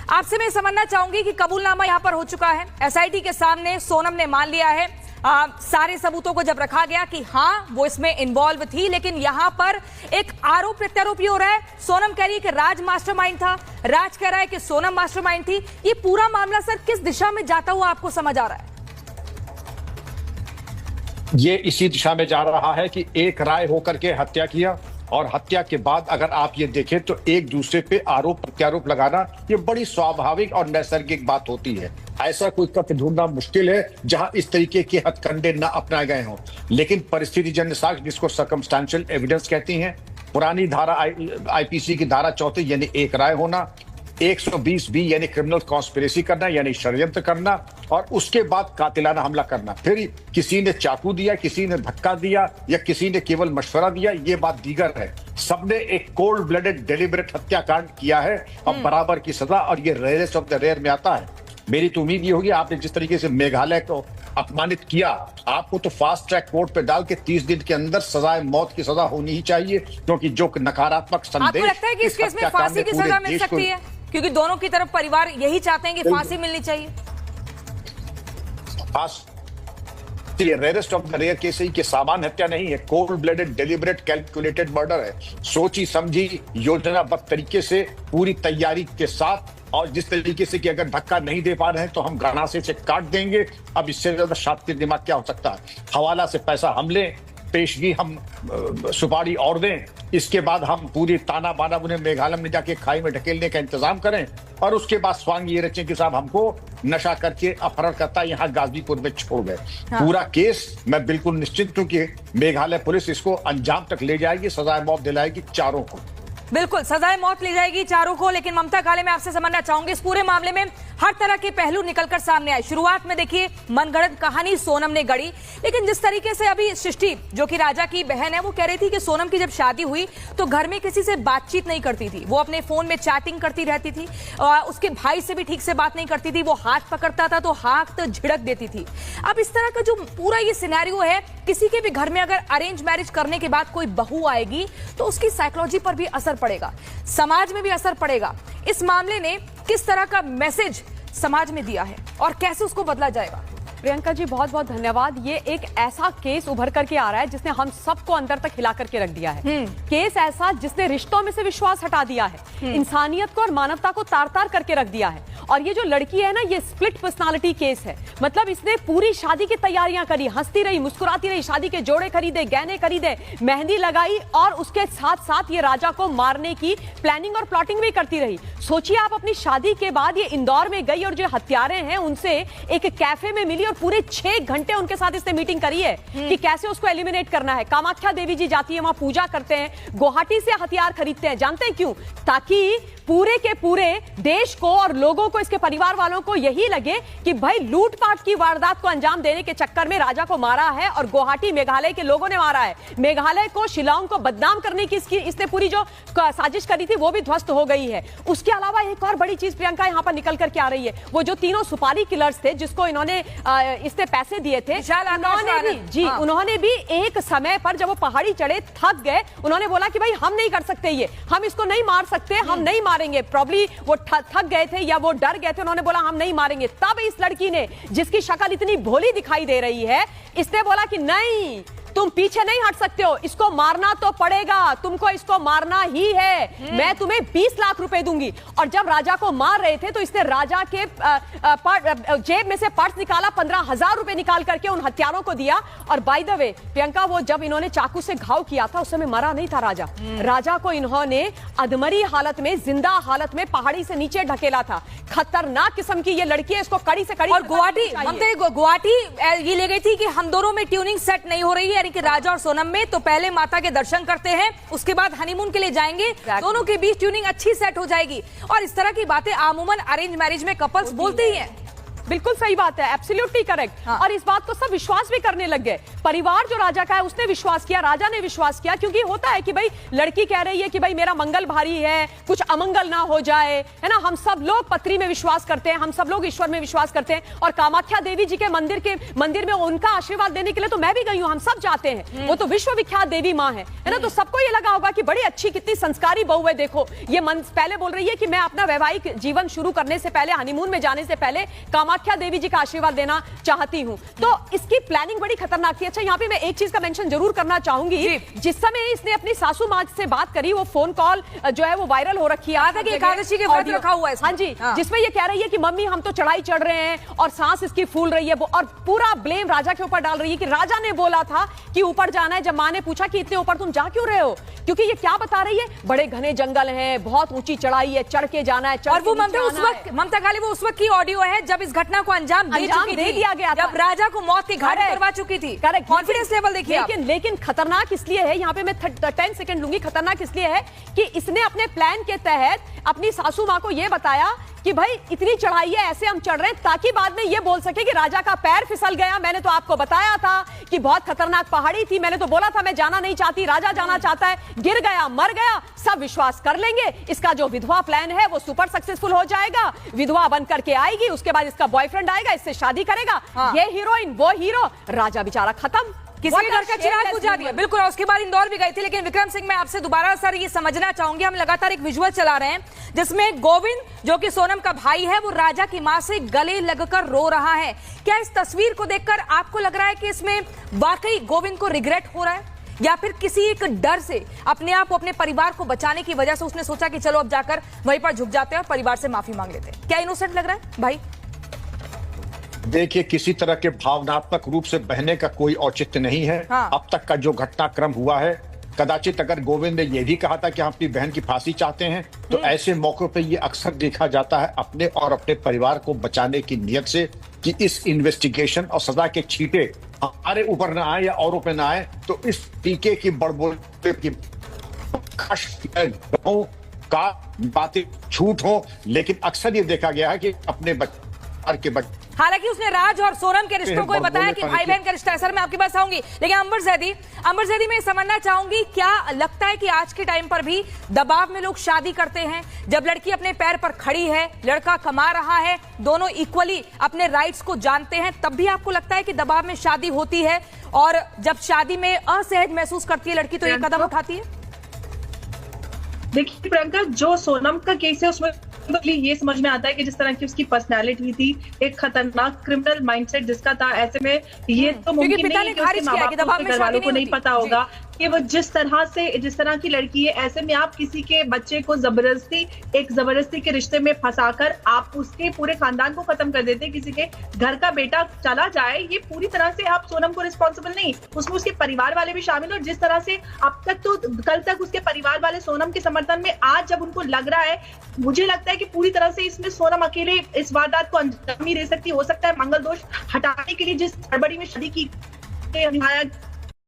आपसे मैं समझना चाहूंगी कि कबूलनामा यहां पर हो चुका है, एसआईटी के सामने सोनम ने मान लिया है, सारे सबूतों को जब रखा गया कि हाँ वो इसमें इन्वॉल्व थी, लेकिन यहां पर एक आरोप प्रत्यारोप हो रहा है। सोनम कह रही है कि राज मास्टरमाइंड था, राज कह रहा है कि सोनम मास्टरमाइंड थी। ये पूरा मामला सर किस दिशा में जाता हुआ आपको समझ आ रहा है? ये इसी दिशा में जा रहा है कि एक राय होकर के हत्या किया और हत्या के बाद अगर आप ये देखें तो एक दूसरे पे आरोप प्रत्यारोप लगाना ये बड़ी स्वाभाविक और नैसर्गिक बात होती है। ऐसा कोई तथ्य ढूंढना मुश्किल है जहां इस तरीके के हथकंडे न अपनाए गए हों, लेकिन परिस्थितिजन्य साक्ष्य जिसको सर्कमस्टेंशियल एविडेंस कहती हैं, पुरानी धारा आईपीसी की धारा 34 यानी एक राय होना, 120 बी यानी क्रिमिनल कॉन्स्पिरेसी करना यानी षड्यंत्र करना, और उसके बाद कातिलाना हमला करना। फिर किसी ने चाकू दिया, किसी ने धक्का दिया या किसी ने केवल मशवरा दिया, ये बात दीगर है। सबने एक कोल्ड ब्लडेड डेलिबरेट हत्याकांड किया है और बराबर की सजा, और ये रेयरेस्ट ऑफ द रेयर में आता है। मेरी तो उम्मीद ये होगी, आपने जिस तरीके से मेघालय को अपमानित किया, आपको तो फास्ट ट्रैक कोर्ट पे डाल के 30 दिन के अंदर सजाए मौत की सजा होनी ही चाहिए, क्योंकि जो नकारात्मक संदेश आपको लगता है कि इस केस में फांसी की सजा मिल सकती है? क्योंकि दोनों की तरफ परिवार यही चाहते हैं कि फांसी मिलनी चाहिए। Rarest of the rare case ही कि सामान्य हत्या नहीं है, cold blooded deliberate calculated murder है। सोची समझी योजनाबद्ध तरीके से पूरी तैयारी के साथ, और जिस तरीके से कि अगर धक्का नहीं दे पा रहे हैं तो हम गणासे से काट देंगे। अब इससे ज्यादा शातिर दिमाग क्या हो सकता है? हवाला से पैसा हम लें, पेशगी हम सुपारी और दें, इसके बाद हम पूरी ताना बाना उन्हें मेघालय में जाके खाई में ढकेलने का इंतजाम करें, और उसके बाद स्वांग ये रचें कि साहब हमको नशा करके अपहरणकर्ता यहाँ गाजीपुर में छोड़ गए। हाँ। पूरा केस मैं बिल्कुल निश्चित हूं कि मेघालय पुलिस इसको अंजाम तक ले जाएगी, सजाए मौत दिलाएगी चारों को। बिल्कुल सजाए मौत ली जाएगी चारों को। लेकिन ममता काले, मैं आपसे समझना चाहूंगी, इस पूरे मामले में हर तरह के पहलू निकलकर सामने आए। शुरुआत में देखिए मनगढ़ंत कहानी सोनम ने गढ़ी, लेकिन जिस तरीके से अभी सृष्टि जो कि राजा की बहन है वो कह रही थी कि सोनम की जब शादी हुई तो घर में किसी से बातचीत नहीं करती थी, वो अपने फोन में चैटिंग करती रहती थी, उसके भाई से भी ठीक से बात नहीं करती थी, वो हाथ पकड़ता था तो हाथ झिड़क देती थी। अब इस तरह का जो पूरा ये सिनेरियो है, किसी के भी घर में अगर अरेंज मैरिज करने के बाद कोई बहू आएगी तो उसकी साइकोलॉजी पर भी असर पड़ेगा, समाज में भी असर पड़ेगा। इस मामले ने किस तरह का मैसेज समाज में दिया है और कैसे उसको बदला जाएगा? प्रियंका जी बहुत बहुत धन्यवाद। ये एक ऐसा केस उभर करके आ रहा है जिसने हम सबको अंदर तक हिला करके रख दिया है। केस ऐसा जिसने रिश्तों में से विश्वास हटा दिया है, इंसानियत को और मानवता को तार तार करके रख दिया है। और ये जो लड़की है ना, ये स्प्लिट पर्सनालिटी केस है। मतलब इसने पूरी शादी की तैयारियां करी, हंसती रही, मुस्कुराती रही, शादी के जोड़े खरीदे, गहने खरीदे, मेहंदी लगाई, और उसके साथ साथ ये राजा को मारने की प्लानिंग और प्लॉटिंग भी करती रही। सोचिए आप, अपनी शादी के बाद ये इंदौर में गई और जो हत्यारे हैं उनसे एक कैफे में मिली और पूरे 6 घंटे उनके साथ इसने मीटिंग करी है कि कैसे उसको एलिमिनेट करना है। कामाख्या देवी जी जाती है, वहां पूजा करते हैं, गुवाहाटी से हथियार खरीदते हैं। जानते हैं क्यों? ताकि पूरे के पूरे देश को और लोगों को, इसके परिवार वालों को यही लगे कि भाई लूटपाट की वारदात को अंजाम देने के चक्कर में राजा को मारा है और गुवाहाटी मेघालय के लोगों ने मारा है। मेघालय को, शिलांग को बदनाम करने की इसने पूरी जो साजिश करी थी वो भी ध्वस्त हो गई है। उसके अलावा एक और बड़ी चीज प्रियंका यहां पर निकल करके आ रही है, वो जो तीनों सुपारी किलर्स थे जिसको इन्होंने इसने पैसे दिए थे, उन्होंने भी एक समय पर जब वो पहाड़ी चढ़े, थक गए, उन्होंने बोला कि भाई हम नहीं कर सकते, ये हम इसको नहीं मार सकते, हम नहीं मारेंगे। प्रॉब्ली वो थक गए थे या वो डर गए थे, उन्होंने बोला हम नहीं मारेंगे। तब इस लड़की ने, जिसकी शक्ल इतनी भोली दिखाई दे रही है, इसने बोला कि नहीं, तुम पीछे नहीं हट सकते हो, इसको मारना तो पड़ेगा, तुमको इसको मारना ही है, मैं तुम्हें 20 लाख रुपए दूंगी। और जब राजा को मार रहे थे तो इसने राजा के जेब में से पर्स निकाला, 15,000 रुपए निकाल करके उन हत्यारों को दिया। और बाय द वे प्रियंका, वो जब इन्होंने चाकू से घाव किया था उस समय मरा नहीं था राजा। राजा को इन्होंने अधमरी हालत में, जिंदा हालत में पहाड़ी से नीचे ढकेला था। खतरनाक किस्म की ये लड़की है, इसको कड़ी से कड़ी। और गुवाहाटी ये ले गई थी कि हम दोनों में ट्यूनिंग सेट नहीं हो रही है, कि राजा और सोनम में, तो पहले माता के दर्शन करते हैं, उसके बाद हनीमून के लिए जाएंगे, दोनों के बीच ट्यूनिंग अच्छी सेट हो जाएगी। और इस तरह की बातें आमूमन अरेंज मैरिज में कपल्स बोलते ही हैं। बिल्कुल सही बात है, एब्सोल्युटली करेक्ट। हाँ। और इस बात को सब विश्वास भी करने लग गए। परिवार जो राजा का है उसने विश्वास किया, राजा ने विश्वास किया, क्योंकि होता है कि भाई लड़की कह रही है कि भाई मेरा मंगल भारी है, कुछ अमंगल ना हो जाए, है ना। हम सब लोग पत्री में विश्वास करते हैं, हम सब लोग ईश्वर में विश्वास करते हैं, और कामाख्या देवी जी के मंदिर में उनका आशीर्वाद देने के लिए तो मैं भी गई हूं, हम सब जाते हैं। वो तो विश्वविख्यात देवी मां है ना। तो सबको ये लगा होगा कि बड़ी अच्छी, कितनी संस्कारी बहू है, देखो ये मन पहले बोल रही है कि मैं अपना वैवाहिक जीवन शुरू करने से पहले, हनीमून में जाने से पहले कामाख्या देवी जी का आशीर्वाद देना चाहती हूं। तो इसकी प्लानिंग बड़ी खतरनाक थी। अच्छा, यहाँ पे मैं एक चीज का मेंशन जरूर करना चाहूंगी, जिस समय इसने अपनी सासू मां से बात करी, वो फोन कॉल जो है वो वायरल हो रखी है, एकादशी के व्रत रखा हुआ है इसमें। हाँ जी, जिसमें ये कह रही है कि मम्मी हम तो चढ़ाई चढ़ रहे हैं और सांस इसकी फूल रही है, और पूरा ब्लेम राजा के ऊपर डाल रही है कि राजा ने बोला था कि ऊपर जाना है। जब मां ने पूछा कि इतने ऊपर तुम जा क्यों रहे हो, क्योंकि ये क्या बता रही है, बड़े घने जंगल हैं, बहुत ऊंची चढ़ाई है, चढ़ के जाना है। और वो ममता काली वो उस वक्त की ऑडियो है जब इस घटना को अंजाम दे दिया गया था, जब राजा को मौत के घाट उतरवा चुकी थी। करेक्ट, कॉन्फिडेंस लेवल देखिए। लेकिन खतरनाक इसलिए है, यहाँ पे मैं 10 सेकंड लूंगी, खतरनाक इसलिए है कि इसने अपने प्लान के तहत अपनी सासू मां को यह बताया कि भाई इतनी चढ़ाई है, ऐसे हम चढ़ रहे हैं, ताकि बाद में ये बोल सके कि राजा का पैर फिसल गया, मैंने तो आपको बताया था कि बहुत खतरनाक पहाड़ी थी, मैंने तो बोला था मैं जाना नहीं चाहती, राजा जाना चाहता है, गिर गया, मर गया, सब विश्वास कर लेंगे। इसका जो विधवा प्लान है वो सुपर सक्सेसफुल हो जाएगा, विधवा बन करके आएगी, उसके बाद इसका बॉयफ्रेंड आएगा, इससे शादी करेगा। ये हीरोइन, वो हीरो, राजा बेचारा खत्म, किसी के घर का चिराग बुझा दिया। बिल्कुल। और उसके बाद इंदौर भी गई थी। लेकिन विक्रम सिंह, मैं आपसे दोबारा सर ये समझना चाहूंगी, हम लगातार एक विजुअल चला रहे हैं जिसमें गोविंद, जो कि सोनम का भाई है, वो राजा की मां से गले लगकर रो रहा है। क्या इस तस्वीर को देखकर आपको लग रहा है कि इसमें वाकई गोविंद को रिग्रेट हो रहा है, या फिर किसी एक डर से, अपने आप को, अपने परिवार को बचाने की वजह से उसने सोचा कि चलो अब जाकर वहीं पर झुक जाते हैं और परिवार से माफी मांग लेते हैं? क्या इनोसेंट लग रहा है भाई? देखिए, किसी तरह के भावनात्मक रूप से बहने का कोई औचित्य नहीं है। हाँ। अब तक का जो घटनाक्रम हुआ है, कदाचित अगर गोविंद ने यह भी कहा था कि हम अपनी बहन की फांसी चाहते हैं, तो ऐसे मौकों पे ये अक्सर देखा जाता है अपने और अपने परिवार को बचाने की नियत से, कि इस इन्वेस्टिगेशन और सजा के छींटे हमारे ऊपर ना आए या औरों पे ना आए, तो इस टीके की बड़बोले की का बातें झूठ हो। लेकिन अक्सर ये देखा गया है कि अपने हालांकि उसने राज और सोनम के रिश्तों को बताया कि भाई बहन का रिश्ता है। सर, मैं आपके पास आऊंगी, लेकिन अंबर जैदी मैं समझना चाहूंगी, क्या लगता है कि आज के टाइम पर भी दबाव में लोग शादी करते हैं? जब लड़की अपने पैर पर खड़ी है, लड़का कमा रहा है, दोनों इक्वली अपने राइट्स को जानते हैं, तब भी आपको लगता है कि दबाव में शादी होती है? और जब शादी में असहज महसूस करती है लड़की, तो ये कदम उठाती है? देखिए प्रियंका, जो सोनम का केस है उसमें ये समझ में आता है कि जिस तरह की उसकी पर्सनालिटी थी, एक खतरनाक क्रिमिनल माइंडसेट जिसका था, ऐसे में ये तो मुमकिन नहीं है कि उसके माँ बाप को, घर वालों को नहीं पता होगा कि वो जिस तरह की लड़की है, ऐसे में आप किसी के बच्चे को जबरदस्ती के रिश्ते में फंसाकर आप उसके पूरे खानदान को खत्म कर देते, किसी के घर का बेटा चला जाए, ये पूरी तरह से आप सोनम को रिस्पॉन्सिबल नहीं, उसमें उसके परिवार वाले भी शामिल। और जिस तरह से अब तक, तो कल तक उसके परिवार वाले सोनम के समर्थन में, आज जब उनको लग रहा है, मुझे लगता है कि पूरी तरह से इसमें सोनम अकेले इस वारदात को अंजाम नहीं दे सकती। हो सकता है मंगल दोष हटाने के लिए जिस गड़बड़ी में शादी की